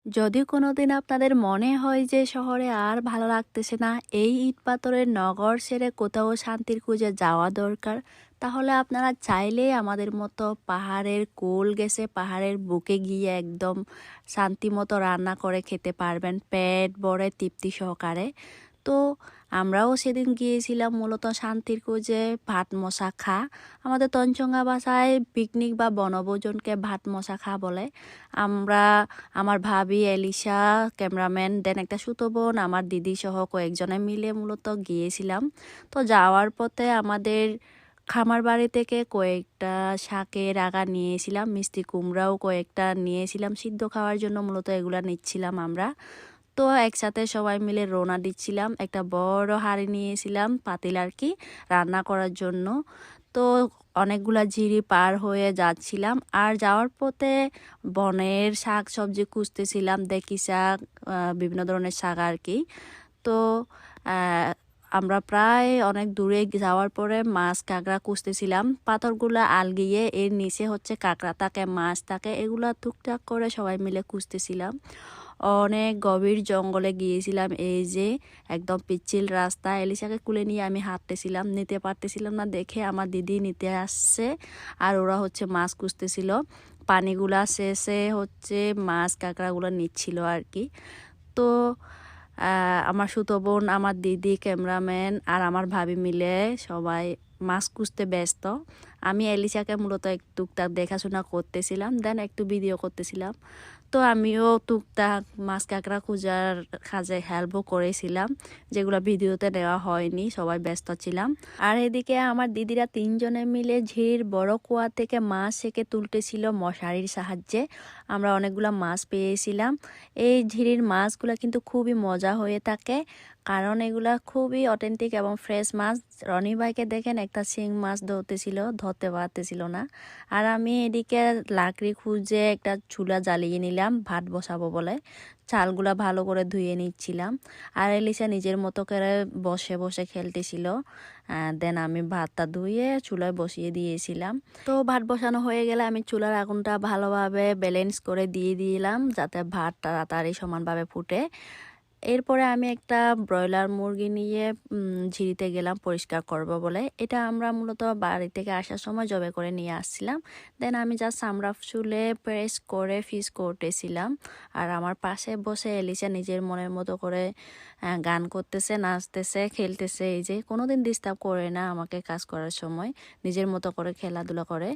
যদি কোনোদিন আপনাদের মনে হয় যে শহরে আর ভালো লাগতেছে না, এই ইট পাথরের নগর ছেড়ে কোথাও শান্তির খুঁজে যাওয়া দরকার, তাহলে আপনারা চাইলেই আমাদের মতো পাহাড়ের কোল গেছে পাহাড়ের বুকে গিয়ে একদম শান্তি মতো রান্না করে খেতে পারবেন পেট ভরে তৃপ্তি সহকারে। তো আমরাও সেদিন গিয়েছিলাম মূলত শান্তির খোঁজে ভাত মশা খা। আমাদের তঞ্চঙ্গা ভাষায় পিকনিক বা বনভোজনকে ভাত মশা খা বলে। আমরা, আমার ভাবি এলিশা, ক্যামেরাম্যান, দেন একটা সুতো বোন, আমার দিদি সহ কয়েকজনে মিলে মূলত গিয়েছিলাম। তো যাওয়ার পথে আমাদের খামার বাড়ি থেকে কয়েকটা শাকের আগা নিয়েছিলাম, মিষ্টি কুমড়াও কয়েকটা নিয়েছিলাম সিদ্ধ খাওয়ার জন্য, মূলত এগুলা নিচ্ছিলাম আমরা। তো একসাথে সবাই মিলে রওনা দিচ্ছিলাম, একটা বড় হাঁড়ি নিয়েছিলাম পাতিল আর কি রান্না করার জন্য। তো অনেকগুলা ঝিরি পার হয়ে যাচ্ছিলাম, আর যাওয়ার পথে বনের শাক সবজি খুঁজতেছিলাম, দেখি শাক, বিভিন্ন ধরনের শাক আর কি। তো আহ, আমরা প্রায় অনেক দূরে যাওয়ার পরে মাছ কাঁকড়া খুঁজতেছিলাম, পাথরগুলা আলগিয়ে এর নিচে হচ্ছে কাঁকড়া থাকে মাছ থাকে, এগুলা টুকটাক করে সবাই মিলে খুঁজতেছিলাম। অনেক গভীর জঙ্গলে গিয়েছিলাম, এই যে একদম পিচ্ছিল রাস্তা, এলিশাকে কুলে নিয়ে আমি হাঁটতেছিলাম, নিতে পারতেছিলাম না দেখে আমার দিদি নিতে আসছে, আর ওরা হচ্ছে মাছ খুঁজতেছিল, পানিগুলা শেষে হচ্ছে মাছ কাঁকড়াগুলো নিচ্ছিল আর কি। তো আমার সুতো বোন, আমার দিদি, ক্যামেরাম্যান আর আমার ভাবি মিলে সবাই মাছ খুঁজতে ব্যস্ত। আমি এলিশাকে মূলত একটু টুকটাক দেখাশোনা করতেছিলাম, দেন একটু ভিডিও করতেছিলাম। তো আমিও টুকটাক মাছ কাঁকড়া খোঁজার কাজে হেল্পও করেছিলাম, যেগুলো ভিডিওতে নেওয়া হয়নি, সবাই ব্যস্ত ছিলাম। আর এদিকে আমার দিদিরা তিনজনে মিলে ঝির বড় কুয়া থেকে মাছ সেকে তুলতেছিল মশারির সাহায্যে। আমরা অনেকগুলা মাছ পেয়েছিলাম। এই ঝিরির মাছগুলা কিন্তু খুবই মজা হয়ে থাকে, কারণ এগুলা খুবই অথেন্টিক এবং ফ্রেশ মাছ। রনি ভাইকে দেখেন একটা শিং মাছ ধরতে পারতেছিল না। আর আমি এদিকে লাকড়ি খুঁজে একটা চুলা জ্বালিয়ে নিলাম ভাত বসাবো বলে, চালগুলা ভালো করে ধুয়ে নিচ্ছিলাম। আর এলিসা নিজের মতো করে বসে বসে খেলতেছিল। দেন আমি ভাতটা ধুয়ে চুলায় বসিয়ে দিয়েছিলাম। তো ভাত বসানো হয়ে গেলে আমি চুলার আগুনটা ভালোভাবে ব্যালেন্স করে দিয়ে দিলাম, যাতে ভাত তাড়াতাড়ি সমানভাবে ফুটে। এরপরে আমি একটা ব্রয়লার মুরগি নিয়ে ঝিরিতে গেলাম পরিষ্কার করব বলে। এটা আমরা মূলত বাড়ি থেকে আসার সময় জবে করে নিয়ে আসছিলাম। দেন আমি জাস্ট চামড়া চুলে প্রেস করে ফিস করতেছিলাম। আর আমার পাশে বসে এলিসা নিজের মনের মতো করে গান করতেছে, নাচতেছে, খেলতেছে। এই যে কোনোদিন ডিস্টার্ব করে না আমাকে কাজ করার সময়, নিজের মতো করে খেলাধুলা করে।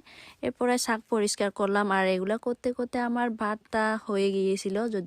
এরপরে শাক পরিষ্কার করলাম, আর এগুলা করতে করতে আমার ভাতটা হয়ে গিয়েছিল, যদিও